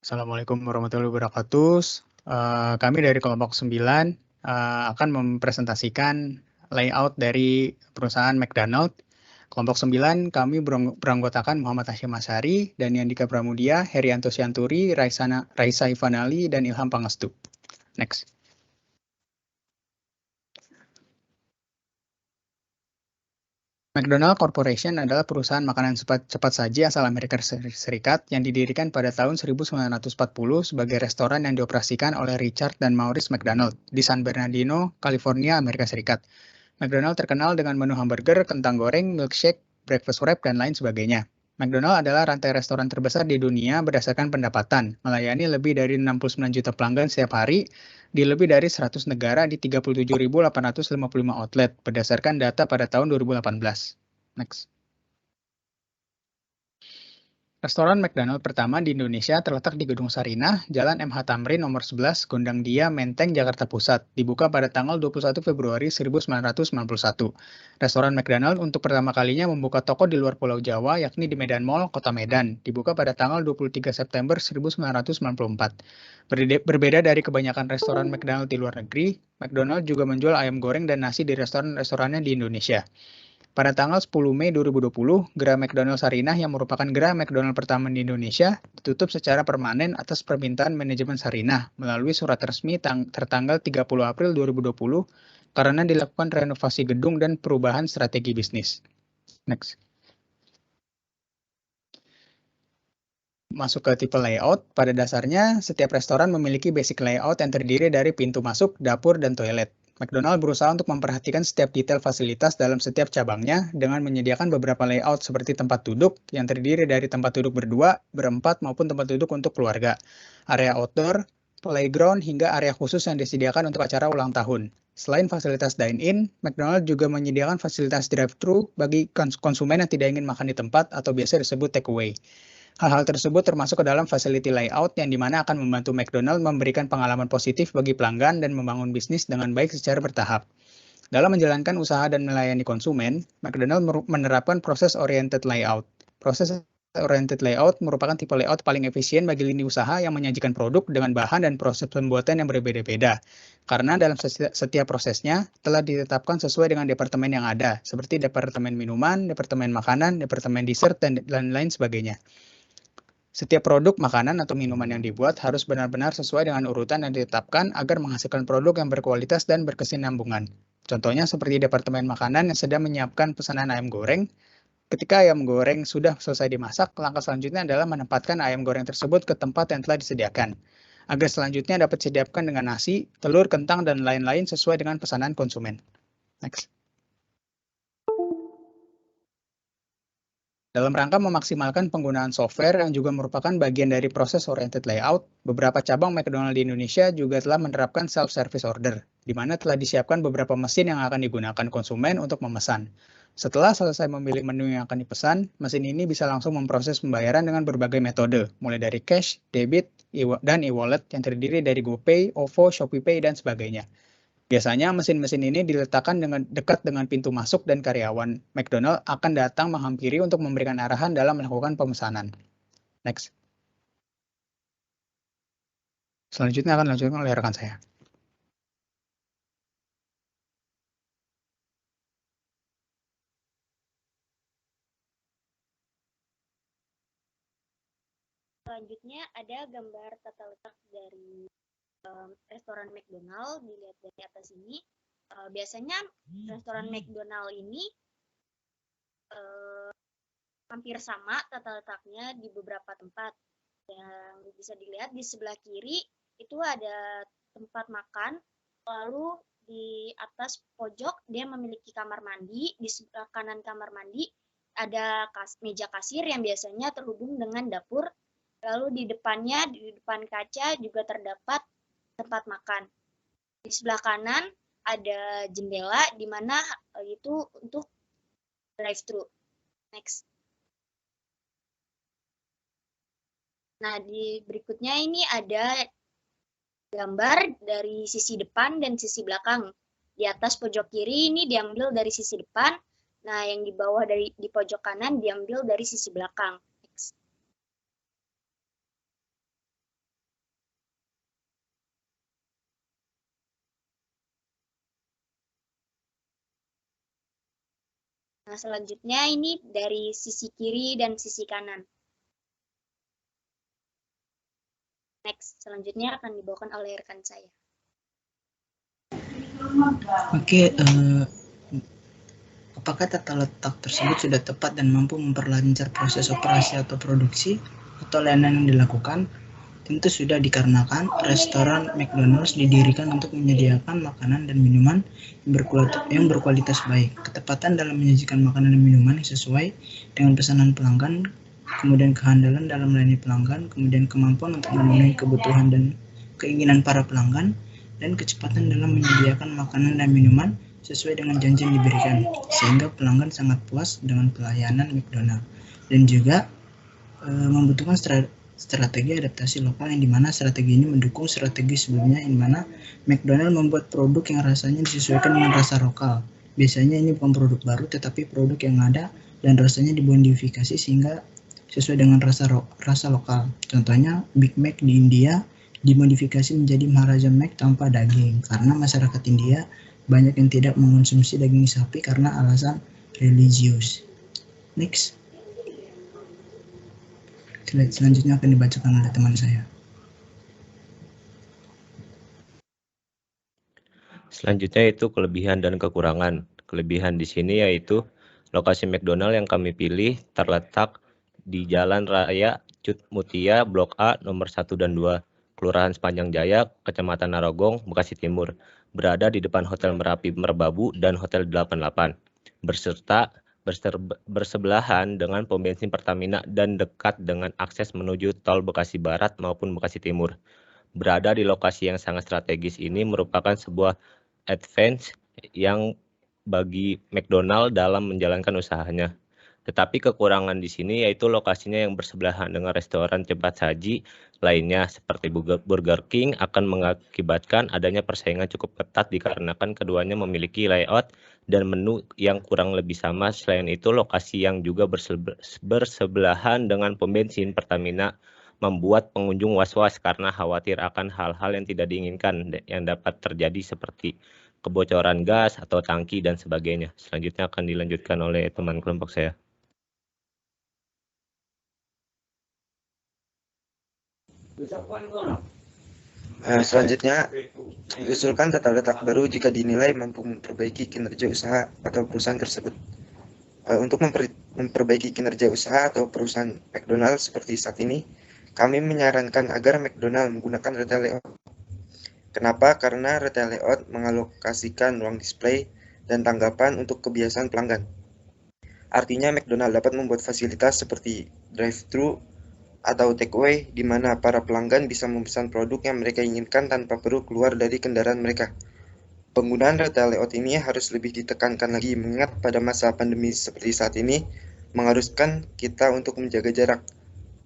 Assalamualaikum warahmatullahi wabarakatuh. Kami dari kelompok 9 akan mempresentasikan layout dari perusahaan McDonald. Kelompok 9 kami beranggotakan Muhammad Hashim Asyari, Daniandika Pramudia, Herianto Sianturi, Raisa Ivanali, dan Ilham Pangestu. Next. McDonald Corporation adalah perusahaan makanan cepat saji asal Amerika Serikat yang didirikan pada tahun 1940 sebagai restoran yang dioperasikan oleh Richard dan Maurice McDonald di San Bernardino, California, Amerika Serikat. McDonald terkenal dengan menu hamburger, kentang goreng, milkshake, breakfast wrap, dan lain sebagainya. McDonald adalah rantai restoran terbesar di dunia berdasarkan pendapatan, melayani lebih dari 69 juta pelanggan setiap hari di lebih dari 100 negara di 37.855 outlet berdasarkan data pada tahun 2018. Next. Restoran McDonald pertama di Indonesia terletak di Gedung Sarinah, Jalan MH Tamrin nomor 11, Gondang Dia, Menteng, Jakarta Pusat. Dibuka pada tanggal 21 Februari 1991. Restoran McDonald untuk pertama kalinya membuka toko di luar Pulau Jawa, yakni di Medan Mall, Kota Medan. Dibuka pada tanggal 23 September 1994. Berbeda dari kebanyakan restoran McDonald di luar negeri, McDonald juga menjual ayam goreng dan nasi di restoran-restorannya di Indonesia. Pada tanggal 10 Mei 2020, Gerai McDonald Sarinah yang merupakan gerai McDonald pertama di Indonesia ditutup secara permanen atas permintaan manajemen Sarinah melalui surat resmi tertanggal 30 April 2020 karena dilakukan renovasi gedung dan perubahan strategi bisnis. Next. Masuk ke tipe layout, pada dasarnya setiap restoran memiliki basic layout yang terdiri dari pintu masuk, dapur, dan toilet. McDonald berusaha untuk memperhatikan setiap detail fasilitas dalam setiap cabangnya dengan menyediakan beberapa layout seperti tempat duduk yang terdiri dari tempat duduk berdua, berempat, maupun tempat duduk untuk keluarga, area outdoor, playground, hingga area khusus yang disediakan untuk acara ulang tahun. Selain fasilitas dine-in, McDonald juga menyediakan fasilitas drive-thru bagi konsumen yang tidak ingin makan di tempat atau biasa disebut takeaway. Hal-hal tersebut termasuk ke dalam facility layout yang dimana akan membantu McDonald memberikan pengalaman positif bagi pelanggan dan membangun bisnis dengan baik secara bertahap. Dalam menjalankan usaha dan melayani konsumen, McDonald menerapkan proses oriented layout. Proses oriented layout merupakan tipe layout paling efisien bagi lini usaha yang menyajikan produk dengan bahan dan proses pembuatan yang berbeda-beda. Karena dalam setiap prosesnya telah ditetapkan sesuai dengan departemen yang ada, seperti departemen minuman, departemen makanan, departemen dessert, dan lain-lain sebagainya. Setiap produk makanan atau minuman yang dibuat harus benar-benar sesuai dengan urutan yang ditetapkan agar menghasilkan produk yang berkualitas dan berkesinambungan. Contohnya seperti departemen makanan yang sedang menyiapkan pesanan ayam goreng. Ketika ayam goreng sudah selesai dimasak, langkah selanjutnya adalah menempatkan ayam goreng tersebut ke tempat yang telah disediakan. Agar selanjutnya dapat disediakan dengan nasi, telur, kentang, dan lain-lain sesuai dengan pesanan konsumen. Next. Dalam rangka memaksimalkan penggunaan software yang juga merupakan bagian dari proses oriented layout, beberapa cabang McDonald di Indonesia juga telah menerapkan self-service order, di mana telah disiapkan beberapa mesin yang akan digunakan konsumen untuk memesan. Setelah selesai memilih menu yang akan dipesan, mesin ini bisa langsung memproses pembayaran dengan berbagai metode, mulai dari cash, debit, dan e-wallet yang terdiri dari GoPay, OVO, ShopeePay, dan sebagainya. Biasanya mesin-mesin ini diletakkan dekat dengan pintu masuk dan karyawan McDonald akan datang menghampiri untuk memberikan arahan dalam melakukan pemesanan. Next. Selanjutnya akan dilanjutkan oleh rekan saya. Selanjutnya ada gambar tata letak dari restoran McDonald, dilihat dari atas ini. Biasanya restoran McDonald ini hampir sama tata letaknya di beberapa tempat. Yang bisa dilihat di sebelah kiri itu ada tempat makan, lalu di atas pojok dia memiliki kamar mandi, di sebelah kanan kamar mandi ada meja kasir yang biasanya terhubung dengan dapur, lalu di depannya, di depan kaca juga terdapat tempat makan. Di sebelah kanan ada jendela di mana itu untuk drive-thru. Next. Nah, di berikutnya ini ada gambar dari sisi depan dan sisi belakang. Di atas pojok kiri ini diambil dari sisi depan. Nah, yang di bawah di pojok kanan diambil dari sisi belakang. Next. Nah, selanjutnya ini dari sisi kiri dan sisi kanan. Next, selanjutnya akan dibawakan oleh rekan saya. Oke, apakah tata letak tersebut sudah tepat dan mampu memperlancar proses operasi atau produksi atau layanan yang dilakukan? Tentu sudah, dikarenakan restoran McDonald's didirikan untuk menyediakan makanan dan minuman yang berkualitas baik. Ketepatan dalam menyajikan makanan dan minuman yang sesuai dengan pesanan pelanggan, kemudian kehandalan dalam melayani pelanggan, kemudian kemampuan untuk memenuhi kebutuhan dan keinginan para pelanggan, dan kecepatan dalam menyediakan makanan dan minuman sesuai dengan janji yang diberikan, sehingga pelanggan sangat puas dengan pelayanan McDonald's. Dan juga membutuhkan strategi adaptasi lokal, yang dimana strategi ini mendukung strategi sebelumnya, yang dimana McDonald membuat produk yang rasanya disesuaikan dengan rasa lokal. Biasanya ini bukan produk baru, tetapi produk yang ada dan rasanya dimodifikasi sehingga sesuai dengan rasa lokal. Contohnya Big Mac di India dimodifikasi menjadi Maharaja Mac tanpa daging, karena masyarakat India banyak yang tidak mengonsumsi daging sapi karena alasan religius. Next. Slide selanjutnya akan dibacakan oleh teman saya. Selanjutnya itu kelebihan dan kekurangan. Kelebihan di sini yaitu lokasi McDonald yang kami pilih terletak di Jalan Raya Cut Mutia, Blok A, nomor 1 dan 2, Kelurahan Sepanjang Jaya, Kecamatan Narogong, Bekasi Timur, berada di depan Hotel Merapi Merbabu dan Hotel 88, bersebelahan dengan pom bensin Pertamina dan dekat dengan akses menuju tol Bekasi Barat maupun Bekasi Timur. Berada di lokasi yang sangat strategis ini merupakan sebuah advance yang bagi McDonald dalam menjalankan usahanya. Tetapi kekurangan di sini yaitu lokasinya yang bersebelahan dengan restoran cepat saji lainnya seperti Burger King akan mengakibatkan adanya persaingan cukup ketat dikarenakan keduanya memiliki layout dan menu yang kurang lebih sama. Selain itu, lokasi yang juga bersebelahan dengan pom bensin Pertamina membuat pengunjung was-was karena khawatir akan hal-hal yang tidak diinginkan yang dapat terjadi seperti kebocoran gas atau tangki dan sebagainya. Selanjutnya akan dilanjutkan oleh teman kelompok saya. Selanjutnya, usulkan tata letak baru jika dinilai mampu memperbaiki kinerja usaha atau perusahaan tersebut. Untuk memperbaiki kinerja usaha atau perusahaan McDonald seperti saat ini, kami menyarankan agar McDonald menggunakan retail layout. Kenapa? Karena retail layout mengalokasikan ruang display dan tanggapan untuk kebiasaan pelanggan. Artinya McDonald dapat membuat fasilitas seperti drive-thru atau takeaway di mana para pelanggan bisa memesan produk yang mereka inginkan tanpa perlu keluar dari kendaraan mereka. Penggunaan retail layout ini harus lebih ditekankan lagi, mengingat pada masa pandemi seperti saat ini mengharuskan kita untuk menjaga jarak.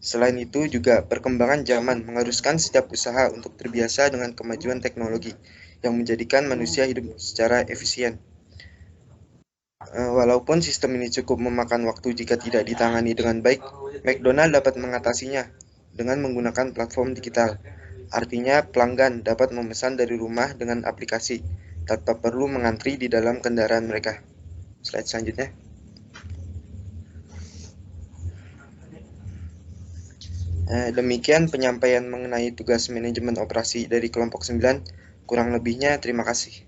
Selain itu juga perkembangan zaman mengharuskan setiap usaha untuk terbiasa dengan kemajuan teknologi yang menjadikan manusia hidup secara efisien. Walaupun sistem ini cukup memakan waktu jika tidak ditangani dengan baik, McDonald dapat mengatasinya dengan menggunakan platform digital. Artinya pelanggan dapat memesan dari rumah dengan aplikasi tanpa perlu mengantri di dalam kendaraan mereka. Slide selanjutnya. Demikian penyampaian mengenai tugas manajemen operasi dari kelompok 9. Kurang lebihnya terima kasih.